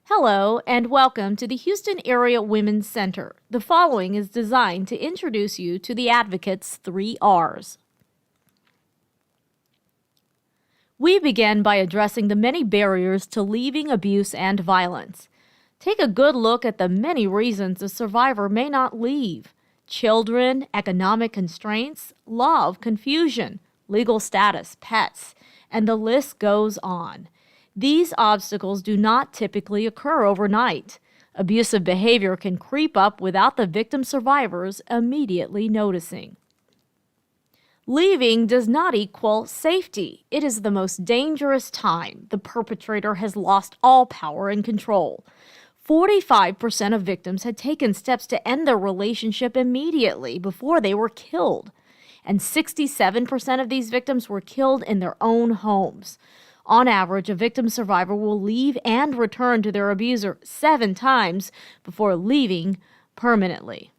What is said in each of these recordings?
Hello, and welcome to the Houston Area Women's Center. The following is designed to introduce you to the Advocate's 3'Rs. We begin by addressing the many barriers to leaving abuse and violence. Take a good look at the many reasons a survivor may not leave: children, economic constraints, love, confusion, legal status, pets, and the list goes on. These obstacles do not typically occur overnight. Abusive behavior can creep up without the victim survivors immediately noticing. Leaving does not equal safety. It is the most dangerous time. The perpetrator has lost all power and control. 45% of victims had taken steps to end their relationship immediately before they were killed. And 67% of these victims were killed in their own homes. On average, a victim survivor will leave and return to their abuser 7 times before leaving permanently.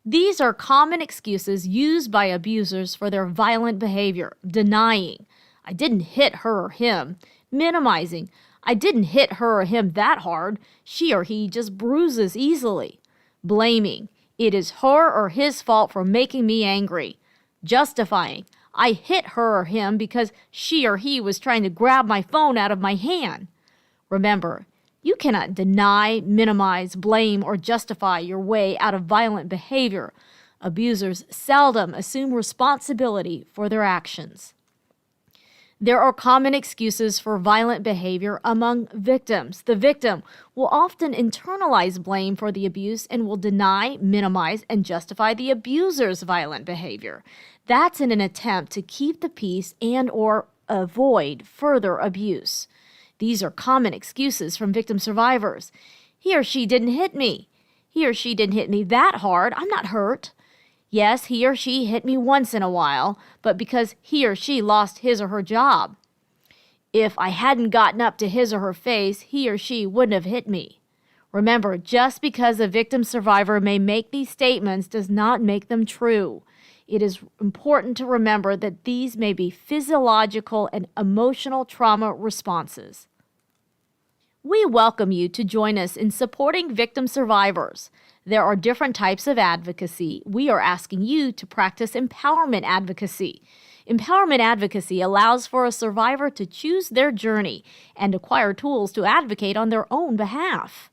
These are common excuses used by abusers for their violent behavior: denying, "I didn't hit her or him," minimizing, "I didn't hit her or him that hard, she or he just bruises easily," blaming, "It is her or his fault for making me angry," justifying, "I hit her or him because she or he was trying to grab my phone out of my hand." Remember, you cannot deny, minimize, blame, or justify your way out of violent behavior. Abusers seldom assume responsibility for their actions. There are common excuses for violent behavior among victims. The victim will often internalize blame for the abuse and will deny, minimize, and justify the abuser's violent behavior. That's in an attempt to keep the peace and/or avoid further abuse. These are common excuses from victim survivors. "He or she didn't hit me. He or she didn't hit me that hard. I'm not hurt. Yes, he or she hit me once in a while, but because he or she lost his or her job. If I hadn't gotten up to his or her face, he or she wouldn't have hit me." Remember, just because a victim survivor may make these statements does not make them true. It is important to remember that these may be physiological and emotional trauma responses. We welcome you to join us in supporting victim survivors. There are different types of advocacy. We are asking you to practice empowerment advocacy. Empowerment advocacy allows for a survivor to choose their journey and acquire tools to advocate on their own behalf.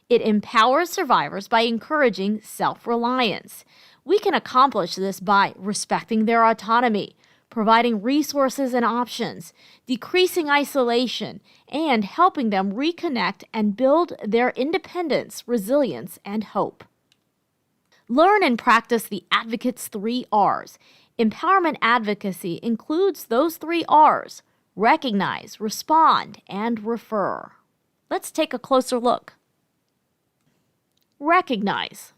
It empowers survivors by encouraging self-reliance. We can accomplish this by respecting their autonomy, providing resources and options, decreasing isolation, and helping them reconnect and build their independence, resilience, and hope. Learn and practice the Advocate's 3'Rs. Empowerment advocacy includes those 3'Rs: recognize, respond, and refer. Let's take a closer look. Recognize.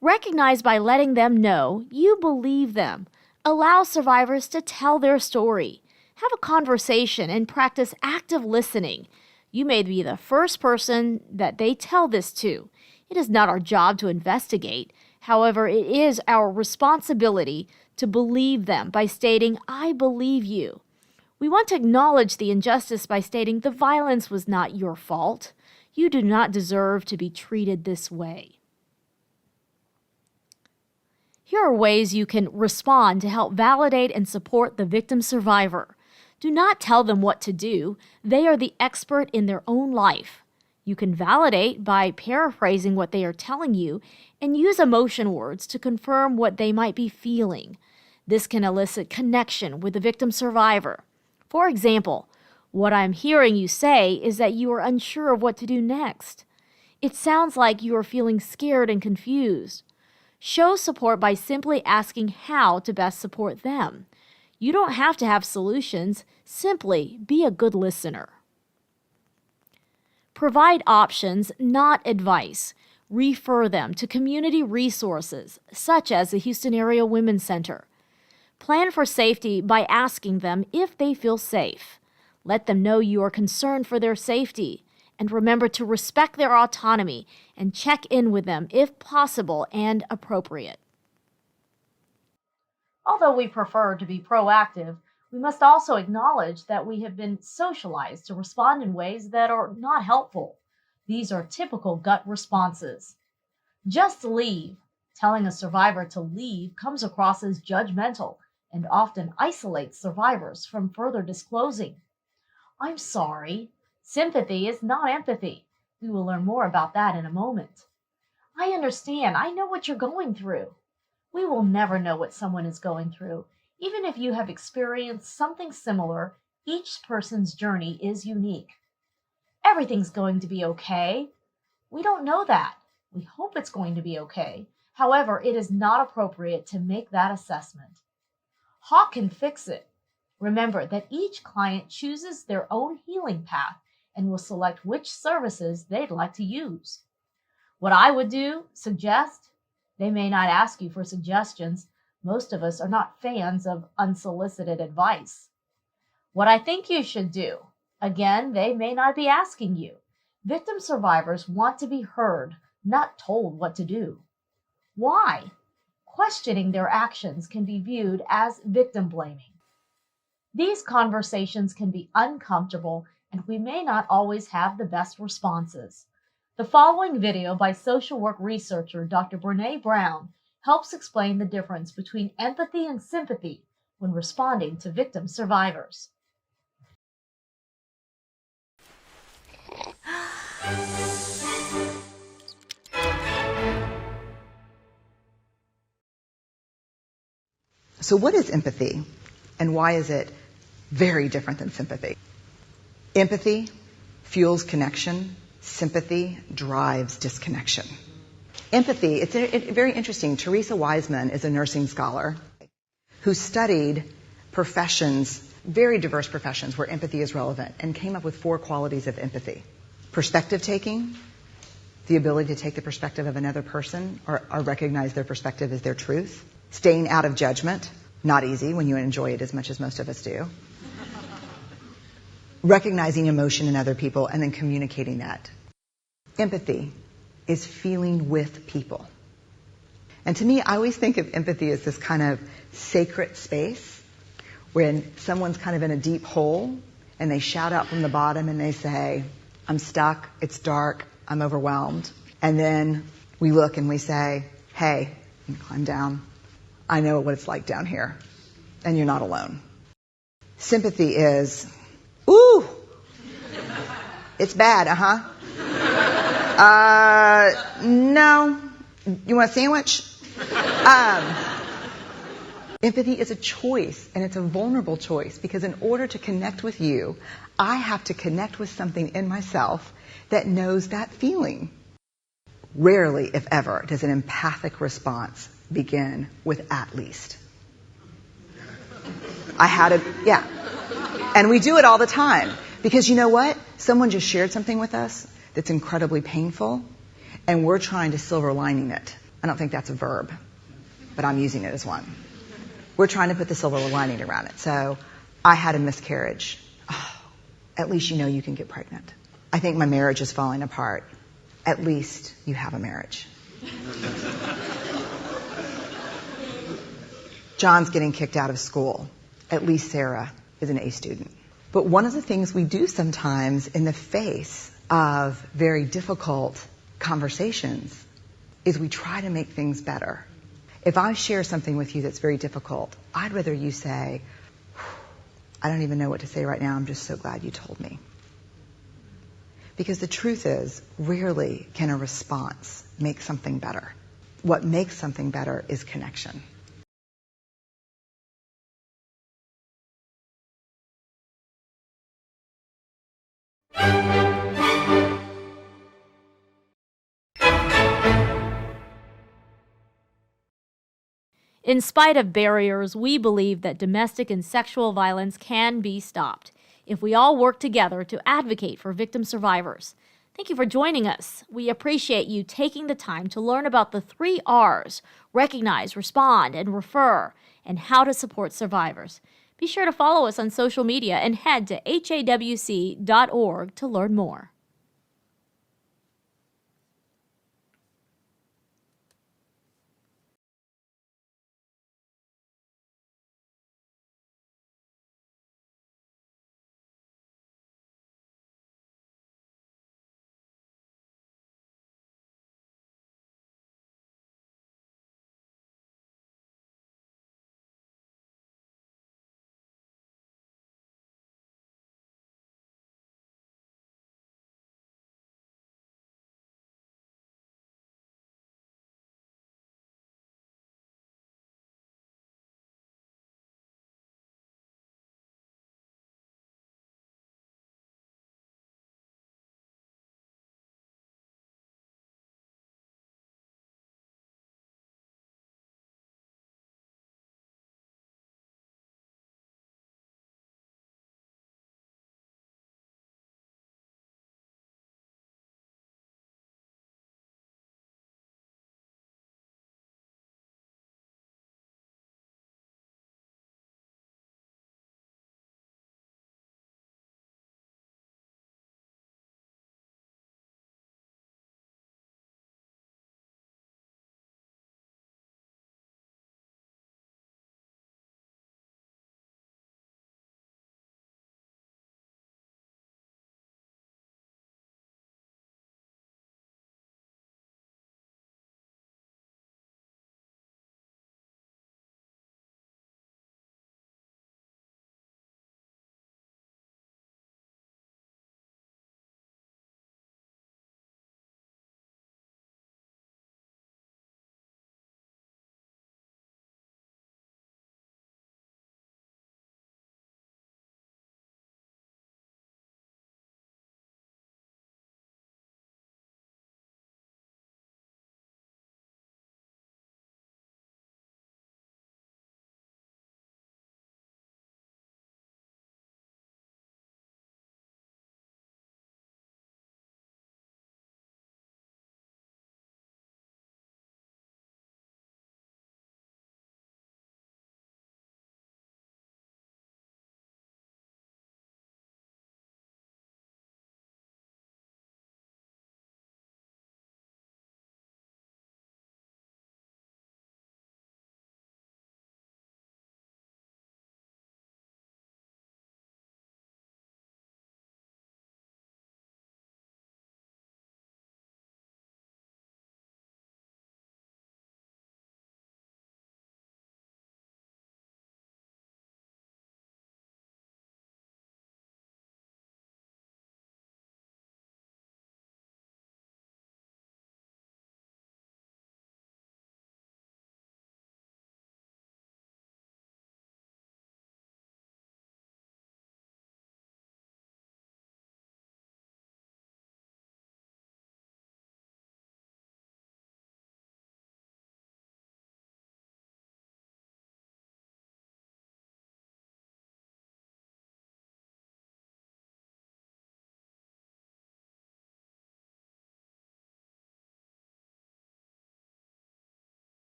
Recognize by letting them know you believe them. Allow survivors to tell their story. Have a conversation and practice active listening. You may be the first person that they tell this to. It is not our job to investigate. However, it is our responsibility to believe them by stating, "I believe you." We want to acknowledge the injustice by stating, "The violence was not your fault. You do not deserve to be treated this way." Here are ways you can respond to help validate and support the victim survivor. Do not tell them what to do. They are the expert in their own life. You can validate by paraphrasing what they are telling you and use emotion words to confirm what they might be feeling. This can elicit connection with the victim survivor. For example, "What I'm hearing you say is that you are unsure of what to do next. It sounds like you are feeling scared and confused." Show support by simply asking how to best support them. You don't have to have solutions. Simply be a good listener. Provide options, not advice. Refer them to community resources, such as the Houston Area Women's Center. Plan for safety by asking them if they feel safe. Let them know you are concerned for their safety. And remember to respect their autonomy and check in with them if possible and appropriate. Although we prefer to be proactive, We must also acknowledge that we have been socialized to respond in ways that are not helpful. These are typical gut responses. Just leave. Telling a survivor to leave comes across as judgmental and often isolates survivors from further disclosing. I'm sorry. Sympathy is not empathy. We will learn more about that in a moment. I understand. I know what you're going through. We will never know what someone is going through. Even if you have experienced something similar, each person's journey is unique. Everything's going to be okay. We don't know that. We hope it's going to be okay. However, it is not appropriate to make that assessment. Hawk can fix it. Remember that each client chooses their own healing path and will select which services they'd like to use. What I would do, suggest, they may not ask you for suggestions. Most of us are not fans of unsolicited advice. What I think you should do, again, they may not be asking you. Victim survivors want to be heard, not told what to do. Why? Questioning their actions can be viewed as victim blaming. These conversations can be uncomfortable, and we may not always have the best responses. The following video by social work researcher Dr. Brené Brown helps explain the difference between empathy and sympathy when responding to victim survivors. So what is empathy, and why is it very different than sympathy? Empathy fuels connection. Sympathy drives disconnection. Empathy, it's very interesting. Teresa Wiseman is a nursing scholar who studied professions, very diverse professions where empathy is relevant, and came up with 4 qualities of empathy. Perspective taking, the ability to take the perspective of another person or recognize their perspective as their truth. Staying out of judgment, not easy when you enjoy it as much as most of us do. Recognizing emotion in other people and then communicating that. Empathy is feeling with people. And to me, I always think of empathy as this kind of sacred space when someone's kind of in a deep hole and they shout out from the bottom and they say, I'm stuck, it's dark, I'm overwhelmed. And then we look and we say, hey, you climb down. I know what it's like down here, and you're not alone. Sympathy is, ooh, it's bad, no. You want a sandwich? Empathy is a choice, and it's a vulnerable choice, because in order to connect with you, I have to connect with something in myself that knows that feeling. Rarely, if ever, does an empathic response begin with at least. Yeah. And we do it all the time. Because you know what? Someone just shared something with us that's incredibly painful, and we're trying to silver lining it. I don't think that's a verb, but I'm using it as one. We're trying to put the silver lining around it. So, I had a miscarriage. Oh, at least you know you can get pregnant. I think my marriage is falling apart. At least you have a marriage. John's getting kicked out of school. At least Sarah is an A student. But one of the things we do sometimes in the face of very difficult conversations is we try to make things better. If I share something with you that's very difficult, I'd rather you say, I don't even know what to say right now, I'm just so glad you told me. Because the truth is, rarely can a response make something better. What makes something better is connection. In spite of barriers, we believe that domestic and sexual violence can be stopped if we all work together to advocate for victim survivors. Thank you for joining us. We appreciate you taking the time to learn about the 3 R's: recognize, respond, and refer, and how to support survivors. Be sure to follow us on social media and head to hawc.org to learn more.